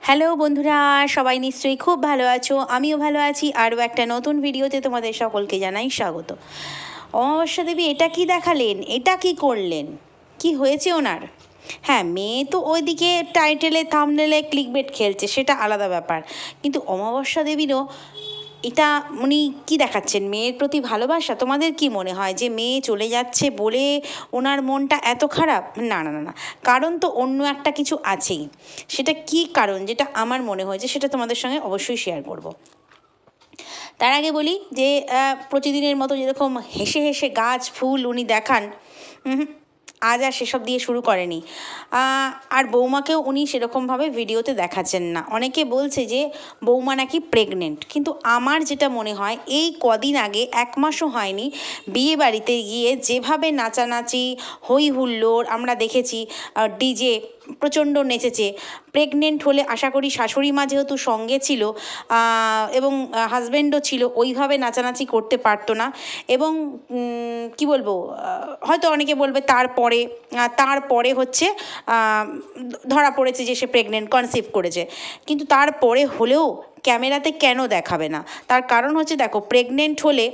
Hello বন্ধুরা, সবাই নিশ্চয়ই খুব ভালো আছো। আমিও ভালো আছি। আরও একটা নতুন ভিডিওতে তোমাদের সকলকে জানাই স্বাগত। অমাবস্যা দেবী এটা কি দেখালেন, এটা কি করলেন, কি হয়েছে ওনার? হ্যাঁ, মেয়ে তো ওইদিকে টাইটেলে থাম্বনেলে ক্লিকবেট খেলছে, সেটা আলাদা ব্যাপার। কিন্তু অমাবস্যা দেবীরও এটা উনি কি দেখাচ্ছেন? মেয়ের প্রতি ভালোবাসা? তোমাদের কি মনে হয় যে মেয়ে চলে যাচ্ছে বলে ওনার মনটা এত খারাপ? না না না না, কারণ তো অন্য একটা কিছু আছেই। সেটা কি কারণ, যেটা আমার মনে হয়েছে সেটা তোমাদের সঙ্গে অবশ্যই শেয়ার করব। তার আগে বলি যে প্রতিদিনের মতো যেরকম হেসে হেসে গাছ ফুল উনি দেখান, আজ আর সেসব দিয়ে শুরু করেনি। আর বৌমাকেও উনি সেরকমভাবে ভিডিওতে দেখাচ্ছেন না। অনেকে বলছে যে বৌমা নাকি প্রেগনেন্ট, কিন্তু আমার যেটা মনে হয় এই কদিন আগে, 1 মাসও হয়নি, বিয়ে বাড়িতে গিয়ে যেভাবে নাচানাচি হই হুল্লোড় আমরা দেখেছি, ডিজে প্রচণ্ড নেচেছে। প্রেগনেন্ট হলে আশা করি শাশুড়ি মা যেহেতু সঙ্গে ছিল এবং হাজব্যান্ডও ছিল, ওইভাবে নাচানাচি করতে পারতো না। এবং কি বলবো, হয়তো অনেকে বলবে তারপরে হচ্ছে ধরা পড়েছে যে সে প্রেগনেন্ট, কনসিভ করেছে। কিন্তু তারপরে হলেও ক্যামেরাতে কেন দেখাবে না? তার কারণ হচ্ছে, দেখো, প্রেগনেন্ট হলে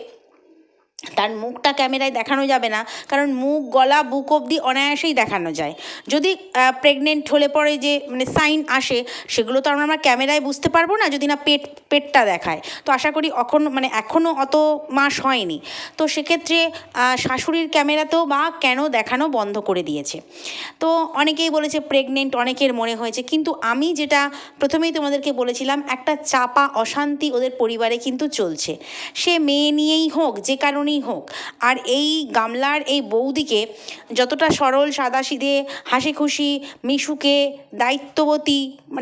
তার মুখটা ক্যামেরায় দেখানো যাবে না, কারণ মুখ গলা বুক অবধি অনায়াসেই দেখানো যায়। যদি প্রেগনেন্ট হলে পরে যে সাইন আসে, সেগুলো তো আমরা ক্যামেরায় বুঝতে পারবো না যদি না পেটটা দেখায়। তো আশা করি এখনও অত মাস হয়নি। তো সেক্ষেত্রে শাশুড়ির ক্যামেরাতেও বা কেন দেখানো বন্ধ করে দিয়েছে। তো অনেকেই বলেছে প্রেগনেন্ট, অনেকের মনে হয়েছে। কিন্তু আমি যেটা প্রথমেই তোমাদেরকে বলেছিলাম, একটা চাপা অশান্তি ওদের পরিবারে কিন্তু চলছে। সে মেয়ে নিয়েই হোক, যে কারণেই হোক। আর এই গামলার এই বৌদিকে যতটা সরল সাদাসিধে হাসি খুশি মিশুকে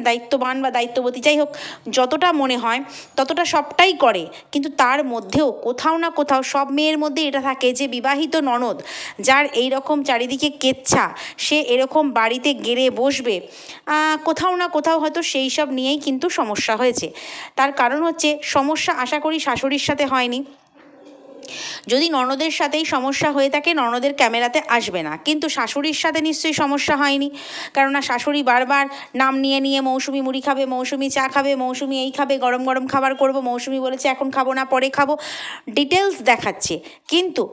দায়িত্ববান বা দায়িত্ববতী, যাই হোক, যতটা মনে হয় ততটা সবটাই করে। কিন্তু তার মধ্যেও কোথাও না কোথাও সব মেয়ের মধ্যে এটা থাকে যে বিবাহিত ননদ যার এই রকম চারিদিকে কেচ্ছা, সে এরকম বাড়িতে গেড়ে বসবে, কোথাও না কোথাও হয়তো সেই সব নিয়েই কিন্তু সমস্যা হয়েছে। তার কারণ হচ্ছে, সমস্যা আশা করি শাশুড়ির সাথে হয়নি। যদি ননদের সাথেই সমস্যা হয়ে থাকে, ননদের ক্যামেরাতে আসবে না। কিন্তু শাশুড়ির সাথে নিশ্চয়ই সমস্যা হয়নি, কেননা শাশুড়ি বারবার নাম নিয়ে নিয়ে মৌসুমি মুড়ি খাবে, মৌসুমি চা খাবে, মৌসুমি এই খাবে, গরম গরম খাবার করব, মৌসুমি বলেছে এখন খাবো না, পরে খাবো, ডিটেলস দেখাচ্ছে। কিন্তু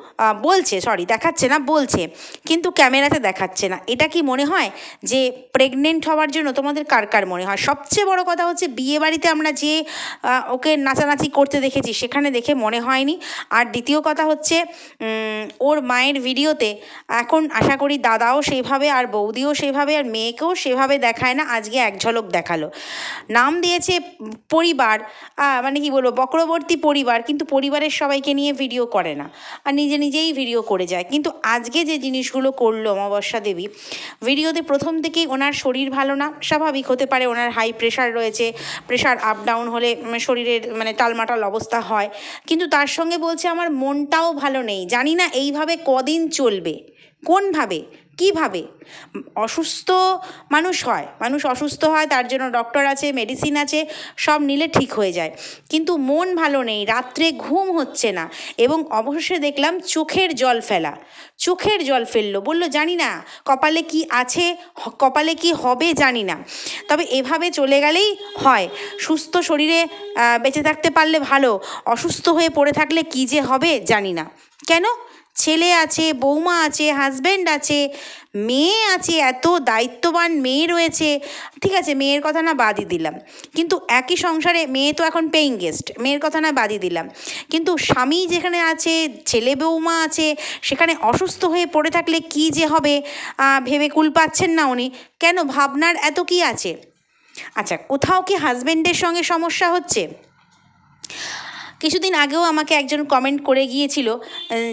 দেখাচ্ছে না, বলছে, কিন্তু ক্যামেরাতে দেখাচ্ছে না। এটা কি মনে হয় যে প্রেগনেন্ট হওয়ার জন্য? তোমাদের কার কার মনে হয়? সবচেয়ে বড় কথা হচ্ছে, বিয়ে বাড়িতে আমরা যে ওকে নাচানাচি করতে দেখেছি, সেখানে দেখে মনে হয়নি। আর দ্বিতীয় কথা হচ্ছে, ওর মায়ের ভিডিওতে এখন আশা করি দাদাও সেভাবে, আর বৌদিও সেভাবে, আর মেয়েকেও সেভাবে দেখায় না। আজকে এক ঝলক দেখালো। নাম দিয়েছে পরিবার, কি বলবো, বক্রবর্তী পরিবার, কিন্তু পরিবারের সবাইকে নিয়ে ভিডিও করে না, আর নিজেই ভিডিও করে যায়। কিন্তু আজকে যে জিনিসগুলো করলো অমাবস্যা দেবী, ভিডিওতে প্রথম থেকেই ওনার শরীর ভালো না, স্বাভাবিক হতে পারে, ওনার হাই প্রেশার রয়েছে, প্রেশার আপ ডাউন হলে শরীরের টালমাটাল অবস্থা হয়। কিন্তু তার সঙ্গে বলছে আমার মনটাও ভালো নেই। জানি না এইভাবে কদিন চলবে, কোনভাবে, কিভাবে। অসুস্থ মানুষ অসুস্থ হয়, তার জন্য ডক্টর আছে, মেডিসিন আছে, সব নিলে ঠিক হয়ে যায়। কিন্তু মন ভালো নেই, রাত্রে ঘুম হচ্ছে না, এবং অবশেষে দেখলাম চোখের জল ফেললো। বলল জানি না কপালে কি আছে, কপালে কি হবে জানি না, তবে এভাবে চলে গেলেই হয়। সুস্থ শরীরে বেঁচে থাকতে পারলে ভালো, অসুস্থ হয়ে পড়ে থাকলে কি যে হবে জানি না। কেন? ছেলে আছে, বৌমা আছে, হাজব্যান্ড আছে, মেয়ে আছে, এত দায়িত্ববান মেয়ে রয়েছে। ঠিক আছে, মেয়ের কথা না বাদই দিলাম, কিন্তু একই সংসারে মেয়ে তো এখন পেইং গেস্ট, মেয়ের কথা না বাদই দিলাম, কিন্তু স্বামী যেখানে আছে, ছেলে বৌমা আছে, সেখানে অসুস্থ হয়ে পড়ে থাকলে কি যে হবে ভেবে কুল পাচ্ছেন না উনি। কেন? ভাবনার এত কি আছে? আচ্ছা, কোথাও কি হাজব্যান্ডের সঙ্গে সমস্যা হচ্ছে? কিছুদিন আগেও আমাকে একজন কমেন্ট করে গিয়েছিল,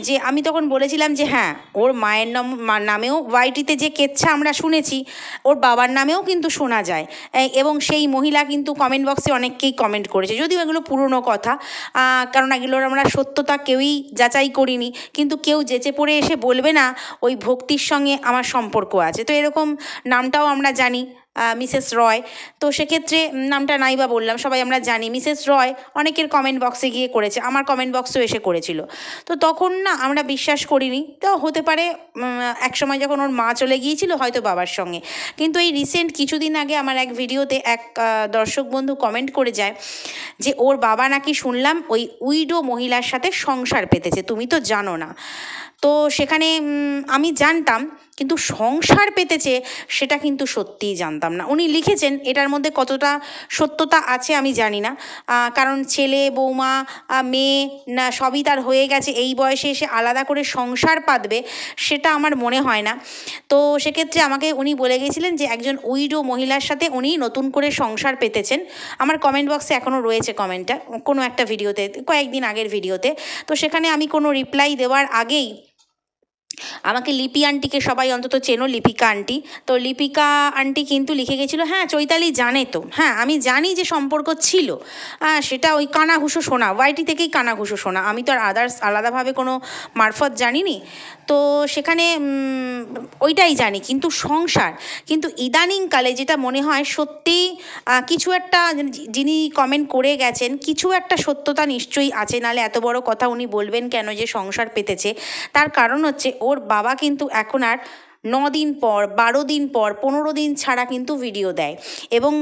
যে আমি তখন বলেছিলাম যে হ্যাঁ, ওর মায়ের নামেও ওয়াইটিতে যে কেচ্ছা আমরা শুনেছি, ওর বাবার নামেও কিন্তু শোনা যায়। এবং সেই মহিলা কিন্তু কমেন্ট বক্সে অনেককেই কমেন্ট করেছে, যদিও এগুলো পুরনো কথা, কারণ এগুলোর আমরা সত্যতা কেউই যাচাই করিনি। কিন্তু কেউ যেচে পড়ে এসে বলবে না ওই ভক্তির সঙ্গে আমার সম্পর্ক আছে। তো এরকম নামটাও আমরা জানি, মিসেস রয়। তো সেক্ষেত্রে নামটা নাই বা বললাম, সবাই আমরা জানি মিসেস রয় অনেকের কমেন্ট বক্সে গিয়ে করেছে, আমার কমেন্ট বক্সেও এসে করেছিল। তো তখন না আমরা বিশ্বাস করিনি, তো হতে পারে একসময় যখন ওর মা চলে গিয়েছিল হয়তো বাবার সঙ্গে। কিন্তু এই রিসেন্ট কিছুদিন আগে আমার এক ভিডিওতে এক দর্শক বন্ধু কমেন্ট করে যায় যে ওর বাবা নাকি শুনলাম ওই উইডো মহিলার সাথে সংসার পেতেছে, তুমি তো জানো না। তো সেখানে আমি জানতাম, কিন্তু সংসার পেতেছে সেটা কিন্তু সত্যিই জানতাম না। উনি লিখেছেন, এটার মধ্যে কতটা সত্যতা আছে আমি জানি না, কারণ ছেলে বৌমা মেয়ে না সবই তার হয়ে গেছে, এই বয়সে এসে আলাদা করে সংসার পাতবে সেটা আমার মনে হয় না। তো সেক্ষেত্রে আমাকে উনি বলে গেছিলেন যে একজন উইডো মহিলার সাথে উনি নতুন করে সংসার পেতেছেন। আমার কমেন্ট বক্সে এখনও রয়েছে কমেন্টটা, কোনো একটা ভিডিওতে, কয়েকদিন আগের ভিডিওতে। তো সেখানে আমি কোনো রিপ্লাই দেওয়ার আগেই আমাকে লিপি আন্টিকে সবাই অন্তত চেনো, লিপিকা আন্টি, তো লিপিকা আন্টি কিন্তু লিখে গেছিলো, হ্যাঁ চৈতালি জানে তো, হ্যাঁ আমি জানি যে সম্পর্ক ছিল, সেটা ওই কানাঘুষো শোনা, ওয়াইটি থেকেই কানাঘুষো শোনা, আমি তো আর আদার্স আলাদাভাবে কোনো মারফত জানিনি। তো সেখানে ওইটাই জানি, কিন্তু সংসার, কিন্তু ইদানিংকালে যেটা মনে হয় সত্যি কিছু একটা, যিনি কমেন্ট করে গেছেন কিছু একটা সত্যতা নিশ্চয়ই আছে, নাহলে এত বড় কথা উনি বলবেন কেন যে সংসার পেতেছে। তার কারণ হচ্ছে ওর বাবা কিন্তু এখন আর 9 দিন পর, 12 দিন পর, 15 দিন ছাড়া কিন্তু ভিডিও দেয়, এবং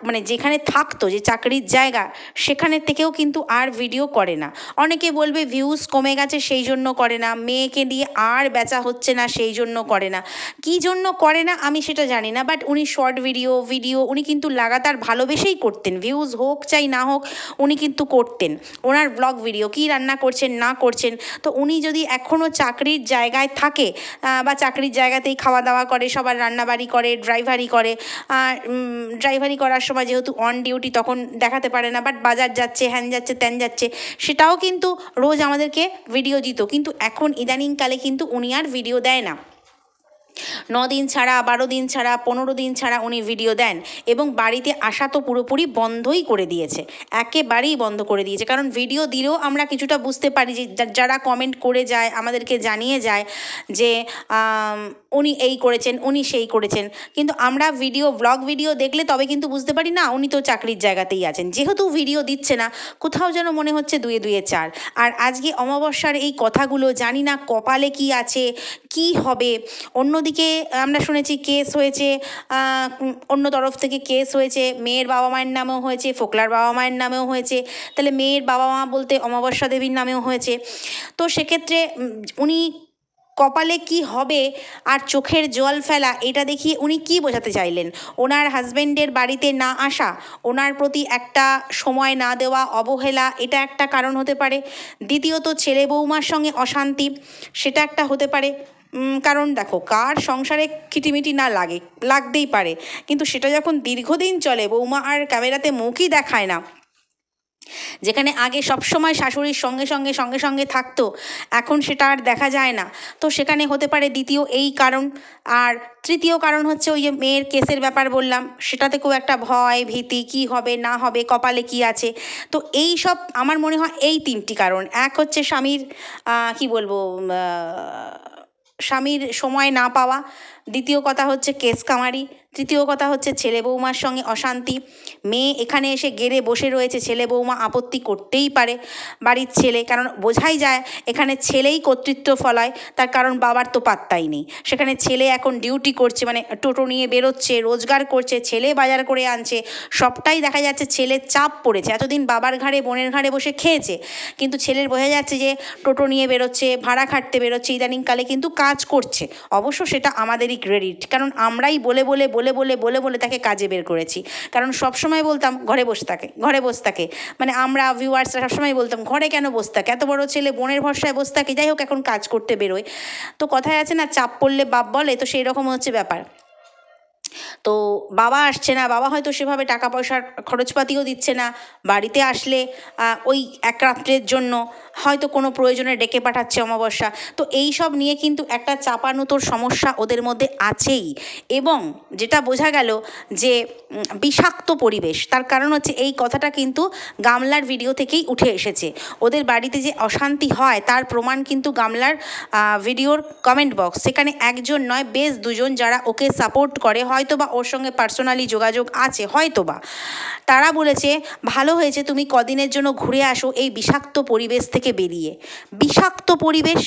মানে যেখানে থাকতো, যে চাকরির জায়গা, সেখানের থেকেও কিন্তু আর ভিডিও করে না। অনেকে বলবে ভিউজ কমে গেছে সেই জন্য করে না, মেয়েকে দিয়ে আর বেচা হচ্ছে না সেই জন্য করে না, কী জন্য করে না আমি সেটা জানি না, বাট উনি শর্ট ভিডিও উনি কিন্তু লাগাতার ভালোবেসেই করতেন, ভিউজ হোক চাই না হোক উনি কিন্তু করতেন ওনার ব্লগ ভিডিও, কী রান্না করছেন না করছেন। তো উনি যদি এখনও চাকরির জায়গায় থাকে বা চাকরির জায়গাতেই খাওয়া দাওয়া করে, সবার রান্নাবাড়ি করে, ড্রাইভারি করে, ড্রাইভারি করার সময় যেহেতু অন ডিউটি তখন দেখাতে পারে না, বাট বাজার যাচ্ছে, হ্যান যাচ্ছে, ত্যান যাচ্ছে, সেটাও কিন্তু রোজ আমাদেরকে ভিডিও দিত। কিন্তু এখন ইদানিংকালে কিন্তু উনি আর ভিডিও দেয় না, 9 দিন ছাড়া, 12 দিন ছাড়া, 15 দিন ছাড়া উনি ভিডিও দেন, এবং বাড়িতে আসা তো পুরোপুরি বন্ধই করে দিয়েছে, একেবারেই বন্ধ করে দিয়েছে। কারণ ভিডিও দিলেও আমরা কিছুটা বুঝতে পারি, যে যারা কমেন্ট করে যায় আমাদেরকে জানিয়ে যায় যে উনি এই করেছেন, উনি সেই করেছেন, কিন্তু আমরা ব্লগ ভিডিও দেখলে তবে কিন্তু বুঝতে পারি না উনি তো চাকরির জায়গাতেই আছেন। যেহেতু ভিডিও দিচ্ছে না, কোথাও যেন মনে হচ্ছে 2 2 4। আর আজকে অমাবস্যার এই কথাগুলো জানি না কপালে কি আছে, কি হবে। অন্যদিকে আমরা শুনেছি কেস হয়েছে, অন্য তরফ থেকে কেস হয়েছে, মেয়ের বাবা মায়ের নামেও হয়েছে, ফোকলার বাবা মায়ের নামেও হয়েছে, তাহলে মেয়ের বাবা মা বলতে অমাবস্যা দেবীর নামেও হয়েছে। তো সেক্ষেত্রে উনি কপালে কি হবে আর চোখের জল ফেলা, এটা দেখিয়ে উনি কি বোঝাতে চাইলেন? ওনার হাজব্যান্ডের বাড়িতে না আসা, ওনার প্রতি একটা সময় না দেওয়া, অবহেলা, এটা একটা কারণ হতে পারে। দ্বিতীয়ত ছেলে বৌমার সঙ্গে অশান্তি, সেটা একটা হতে পারে। কারণ দেখো, কার সংসারে খিটিমিটি না লাগতেই পারে, কিন্তু সেটা যখন দীর্ঘদিন চলে, বৌমা আর ক্যামেরাতে মুখই দেখায় না, যেখানে আগে সবসময় শাশুড়ির সঙ্গে সঙ্গে থাকতো, এখন সেটা আর দেখা যায় না। তো সেখানে হতে পারে দ্বিতীয় এই কারণ। আর তৃতীয় কারণ হচ্ছে ওই যে মেয়ের কেসের ব্যাপার বললাম, সেটা থেকেও একটা ভয় ভীতি, কি হবে না হবে, কপালে কি আছে। তো এই সব আমার মনে হয় এই 3টি কারণ। এক হচ্ছে স্বামীর কি বলবো, স্বামীর সময় না পাওয়া, দ্বিতীয় কথা হচ্ছে কেস কামারি, তৃতীয় কথা হচ্ছে ছেলে বৌমার সঙ্গে অশান্তি। মেয়ে এখানে এসে গেড়ে বসে রয়েছে, ছেলে বৌমা আপত্তি করতেই পারে, বাড়ির ছেলে, কারণ বোঝাই যায় এখানে ছেলেই কর্তৃত্ব ফলায়, তার কারণ বাবার তো পাত্তাই নেই। সেখানে ছেলে এখন ডিউটি করছে, মানে টোটো নিয়ে বেরোচ্ছে, রোজগার করছে, ছেলে বাজার করে আনছে, সবটাই দেখা যাচ্ছে ছেলের চাপ পড়েছে। এতদিন বাবার ঘাড়ে বোনের ঘাড়ে বসে খেয়েছে, কিন্তু ছেলের বোঝা যাচ্ছে যে টোটো নিয়ে বেরোচ্ছে, ভাড়া খাটতে বেরোচ্ছে, ইদানিংকালে কিন্তু কাজ করছে। অবশ্য সেটা আমাদেরই ক্রেডিট, কারণ আমরাই বলে বলে তাকে কাজে বের করেছি। কারণ সবসময় বলতাম ঘরে বসে থাকে, মানে আমরা ভিউয়ার্সরা সবসময় বলতাম ঘরে কেন বসে থাকে, এত বড় ছেলে বোনের ভরসায় বসে থাকে। যাই হোক, এখন কাজ করতে বেরোয়। তো কথায় আছে না, চাপ পড়লে বাপ বলে, তো সেই রকম হচ্ছে ব্যাপার। তো বাবা আসছে না, বাবা হয়তো সেভাবে টাকা পয়সার খরচপাতিও দিচ্ছে না, বাড়িতে আসলে ওই এক রাত্রের জন্য হয়তো কোনো প্রয়োজনে ডেকে পাঠাচ্ছে অমাবস্যা। তো এই সব নিয়ে কিন্তু একটা চাপানুতোর সমস্যা ওদের মধ্যে আছেই। এবং যেটা বোঝা গেল যে বিষাক্ত পরিবেশ, তার কারণ হচ্ছে এই কথাটা কিন্তু গামলার ভিডিও থেকেই উঠে এসেছে। ওদের বাড়িতে যে অশান্তি হয় তার প্রমাণ কিন্তু গামলার ভিডিওর কমেন্ট বক্স, সেখানে একজন নয় বেশ দুজন যারা ওকে সাপোর্ট করে, হয়তো বা ওর সঙ্গে পার্সোনালি যোগাযোগ আছে হয়তো বা, তারা বলেছে ভালো হয়েছে তুমি কদিনের জন্য ঘুরে আসো এই বিষাক্ত পরিবেশ থেকে বেরিয়ে। বিষাক্ত পরিবেশ?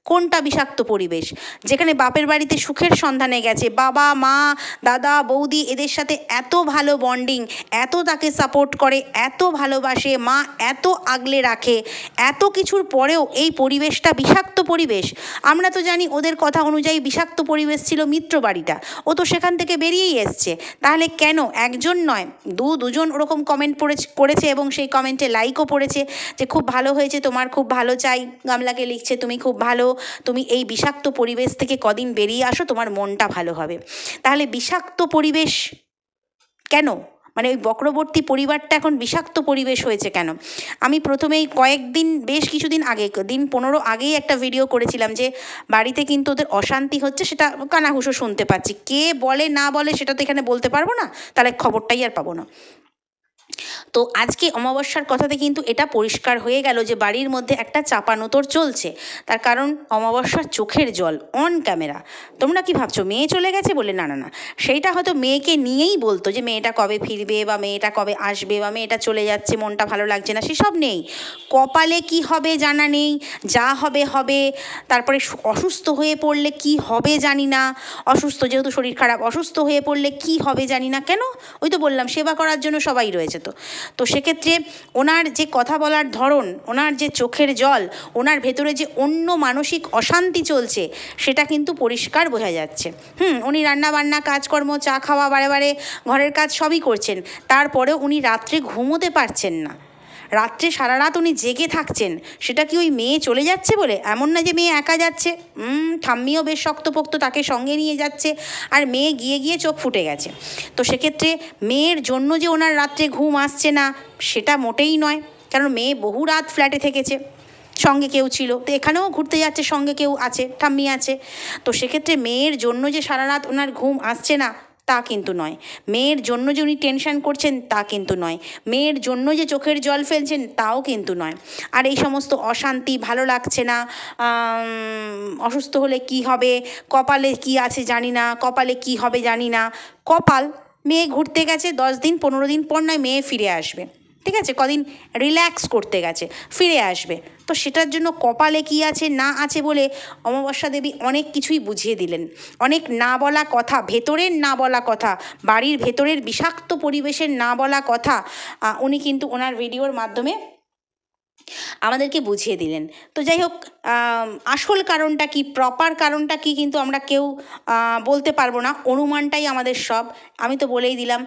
কোনটা বিষাক্ত পরিবেশ? যেখানে বাপের বাড়িতে সুখের সন্ধানে গেছে, বাবা মা দাদা বৌদি এদের সাথে এত ভালো বন্ডিং, এত তাকে সাপোর্ট করে, এত ভালোবাসে, মা এত আগলে রাখে, এত কিছুর পরেও এই পরিবেশটা বিষাক্ত পরিবেশ। আমরা তো জানি ওদের কথা অনুযায়ী বিষাক্ত পরিবেশ ছিল মিত্র বাড়িটা, ও তো সেখান থেকে বেরিয়েই এসছে। তাহলে কেন একজন নয় দুজন ওরকম কমেন্ট করেছে এবং সেই কমেন্টে লাইকও পড়েছে যে খুব ভালো হয়েছে, তোমার খুব ভালো চাই। গামলাকে লিখছে তুমি খুব ভালো, তুমি এই বিষাক্ত পরিবেশ থেকে কদিন বেরিয়ে আসো, তোমার মনটা ভালো হবে। তাহলে বিষাক্ত পরিবেশ কেন? মানে ওই বক্রবর্তী পরিবারটা এখন বিষাক্ত পরিবেশ হয়েছে কেন? আমি প্রথমেই কয়েকদিন, বেশ কিছুদিন আগে, দিন 15 আগেই একটা ভিডিও করেছিলাম যে বাড়িতে কিন্তু ওদের অশান্তি হচ্ছে, সেটা কানাঘুষো শুনতে পাচ্ছি। কে বলে না বলে সেটা তো এখানে বলতে পারবো না, তাহলে খবরটাই আর পাবো না। তো আজকে অমাবস্যার কথাতে কিন্তু এটা পরিষ্কার হয়ে গেল যে বাড়ির মধ্যে একটা চাপানোতর চলছে। তার কারণ অমাবস্যার চোখের জল অন ক্যামেরা। তোমরা কি ভাবছো মেয়ে চলে গেছে বলে? না না না, সেইটা হয়তো মেয়েকে নিয়েই বলতো যে মেয়েটা কবে ফিরবে বা মেয়েটা কবে আসবে বা মেয়েটা চলে যাচ্ছে, মনটা ভালো লাগছে না, সেসব নেই। কপালে কি হবে জানা নেই, যা হবে হবে। তারপরে অসুস্থ হয়ে পড়লে কি হবে জানি না, অসুস্থ যেহেতু শরীর খারাপ, অসুস্থ হয়ে পড়লে কি হবে জানি না। কেন? ওই তো বললাম সেবা করার জন্য সবাই রয়েছে। তো সেক্ষেত্রে ওনার যে কথা বলার ধরন, ওনার যে চোখের জল, ওনার ভেতরে যে অন্য মানসিক অশান্তি চলছে, সেটা কিন্তু পরিষ্কার বোঝা যাচ্ছে। উনি রান্না বান্না কাজকর্ম চা খাওয়া বারে বারে ঘরের কাজ সবই করছেন, তারপরেও উনি রাত্রে ঘুমোতে পারছেন না। রাত্রে সারা রাত উনি জেগে থাকছেন। সেটা কি ওই মেয়ে চলে যাচ্ছে বলে? এমন না যে মেয়ে একা যাচ্ছে, ঠাম্মিও বেশ শক্তপোক্ত তাকে সঙ্গে নিয়ে যাচ্ছে, আর মেয়ে গিয়ে গিয়ে চোখ ফুটে গেছে। তো সেক্ষেত্রে মেয়ের জন্য যে ওনার রাত্রে ঘুম আসছে না সেটা মোটেই নয়, কারণ মেয়ে বহু রাত ফ্ল্যাটে থেকেছে, সঙ্গে কেউ ছিল, তো এখানেও ঘুরতে যাচ্ছে, সঙ্গে কেউ আছে, ঠাম্মি আছে। তো সেক্ষেত্রে মেয়ের জন্য যে সারা রাত ওনার ঘুম আসছে না তা কিন্তু নয়, মেয়ের জন্য যে উনি টেনশন করছেন তা কিন্তু নয়, মেয়ের জন্য যে চোখের জল ফেলছেন তাও কিন্তু নয়। আর এই সমস্ত অশান্তি, ভালো লাগছে না, অসুস্থ হলে কি হবে, কপালে কি আছে জানি না, কপালে কি হবে জানি না। কপাল, মেয়ে ঘুরতে গেছে, 10 দিন 15 দিন পর নয় মেয়ে ফিরে আসবে, ঠিক আছে, কদিন রিল্যাক্স করতে গেছে, ফিরে আসবে। তো সেটার জন্য কপালে কি আছে না আছে বলে অমাবস্যা দেবী অনেক কিছুই বুঝিয়ে দিলেন। অনেক না বলা কথা, ভেতরের না বলা কথা, বাড়ির ভেতরের বিষাক্ত পরিবেশের না বলা কথা উনি কিন্তু ওনার ভিডিওর মাধ্যমে আমাদেরকে বুঝিয়ে দিলেন। তো যাই হোক, আসল কারণটা কি, প্রপার কারণটা কি কিন্তু আমরা কেউ বলতে পারবো না, অনুমানটাই আমাদের সব। আমি তো বলেই দিলাম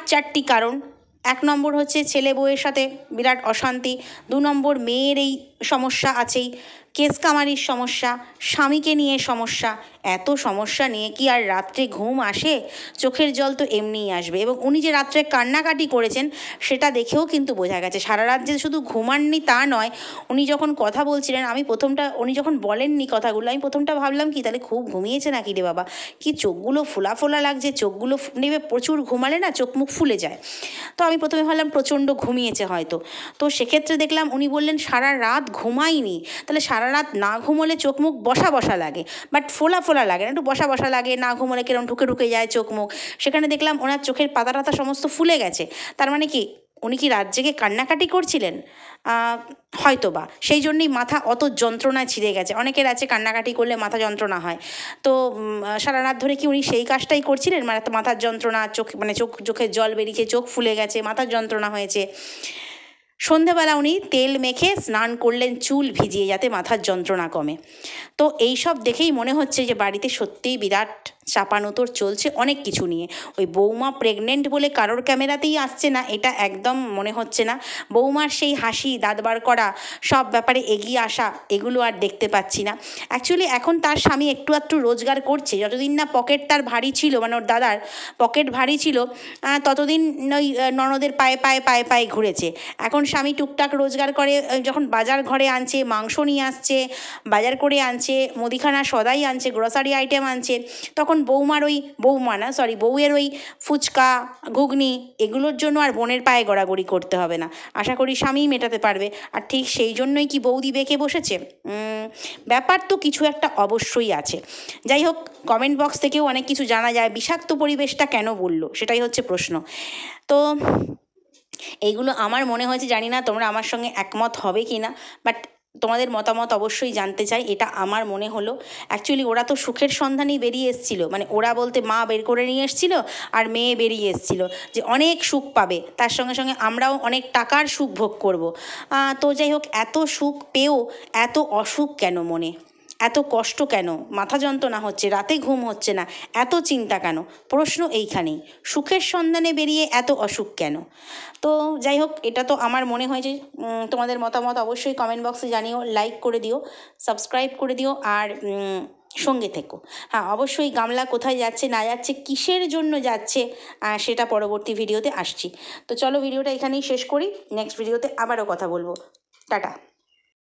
চারটি কারণ। 1 নম্বর হচ্ছে ছেলে বউয়ের সাথে বিরাট অশান্তি, 2 নম্বর মেয়ের এই সমস্যা আছেই, কেস কামারির সমস্যা, স্বামীকে নিয়ে সমস্যা। এত সমস্যা নিয়ে কি আর রাত্রে ঘুম আসে? চোখের জল তো এমনিই আসবে। এবং উনি যে রাত্রে কান্নাকাটি করেছেন সেটা দেখেও কিন্তু বোঝা গেছে। সারা রাত যে শুধু ঘুমাননি তা নয়, উনি যখন কথা বলছিলেন, উনি যখন বলেননি কথাগুলো, আমি প্রথমটা ভাবলাম কি তাহলে খুব ঘুমিয়েছে নাকি রে বাবা, কি চোখগুলো ফোলা ফোলা লাগছে, চোখগুলো নেবে, প্রচুর ঘুমালে না চোখ মুখ ফুলে যায়। তো আমি প্রথমে ভাবলাম প্রচণ্ড ঘুমিয়েছে হয়তো। তো সেক্ষেত্রে দেখলাম উনি বললেন সারা রাত ঘুমাইনি। তাহলে সারা রাত না ঘুমোলে চোখ মুখ বসা বসা লাগে, বাট ফোলা ফোলা লাগে না, একটু বসা বসা লাগে, না ঘুমোলে কিরম ঢুকে ঢুকে যায় চোখ মুখ। সেখানে দেখলাম ওনার চোখের পাতা টাতা সমস্ত ফুলে গেছে। তার মানে কি উনি কি রাত জেগে কান্নাকাটি করছিলেন? হয়তো বা সেই জন্যই মাথা অত যন্ত্রণায় ছিঁড়ে গেছে। অনেকের আছে কান্নাকাটি করলে মাথা যন্ত্রণা হয়, তো সারা রাত ধরে কি উনি সেই কাজটাই করছিলেন? মানে মাথার যন্ত্রণা, চোখের জল বেরিয়েছে, চোখ ফুলে গেছে, মাথার যন্ত্রণা হয়েছে। সন্ধেবেলা উনি তেল মেখে স্নান করলেন চুল ভিজিয়ে, যাতে মাথার যন্ত্রণা কমে। তো এই সব দেখেই মনে হচ্ছে যে বাড়িতে সত্যিই বিরাট চাপানোতর চলছে অনেক কিছু নিয়ে। ওই বৌমা প্রেগনেন্ট বলে কারোর ক্যামেরাতেই আসছে না এটা একদম মনে হচ্ছে না। বৌমার সেই হাসি, দাঁত বার করা, সব ব্যাপারে এগিয়ে আসা, এগুলো আর দেখতে পাচ্ছি না। অ্যাকচুয়ালি এখন তার স্বামী একটু একটু রোজগার করছে, যতদিন না পকেট তার ভারী ছিল, মানে ওর দাদার পকেট ভারী ছিল, ততদিন ওই ননদের পায়ে পায়ে পায়ে পায়ে ঘুরেছে। এখন স্বামী টুকটাক রোজগার করে, যখন বাজার ঘরে আনছে, মাংস নিয়ে আসছে, বাজার করে আনছে, মুদিখানা সদাই আনছে, গ্রসারি আইটেম আনছে, তখন তখন বউয়ের ওই ফুচকা ঘুগনি এগুলোর জন্য আর বোনের পায়ে গড়াগড়ি করতে হবে না, আশা করি স্বামীই মেটাতে পারবে। আর ঠিক সেই জন্যই কি বৌদি বেঁকে বসেছে? ব্যাপার তো কিছু একটা অবশ্যই আছে। যাই হোক, কমেন্ট বক্স থেকেও অনেক কিছু জানা যায়, বিষাক্ত পরিবেশটা কেন বললো সেটাই হচ্ছে প্রশ্ন। তো এইগুলো আমার মনে হয়েছে, জানি না তোমরা আমার সঙ্গে একমত হবে কি না, বাট তোমাদের মতামত অবশ্যই জানতে চাই। এটা আমার মনে হলো। অ্যাকচুয়ালি ওরা তো সুখের সন্ধানেই বেরিয়ে এসেছিলো, মানে ওরা বলতে মা বের করে নিয়ে এসেছিলো আর মেয়ে বেরিয়ে এসেছিলো যে অনেক সুখ পাবে, তার সঙ্গে সঙ্গে আমরাও অনেক টাকার সুখ ভোগ করব। তো যাই হোক, এত সুখ পেয়েও এত অসুখ কেন মনে, এত কষ্ট কেন, মাথা যন্ত্রণা হচ্ছে, রাতে ঘুম হচ্ছে না, এত চিন্তা কেন? প্রশ্ন এইখানেই, সুখের সন্ধানে বেরিয়ে এত অসুখ কেন? তো যাই হোক, এটা তো আমার মনে হয় যে তোমাদের মতামত অবশ্যই কমেন্ট বক্সে জানিও, লাইক করে দিও, সাবস্ক্রাইব করে দিও, আর সঙ্গে থেকো। হ্যাঁ, অবশ্যই গামলা কোথায় যাচ্ছে না যাচ্ছে, কিসের জন্য যাচ্ছে, সেটা পরবর্তী ভিডিওতে আসছি। তো চলো, ভিডিওটা এখানেই শেষ করি, নেক্সট ভিডিওতে আবারও কথা বলবো। টাটা।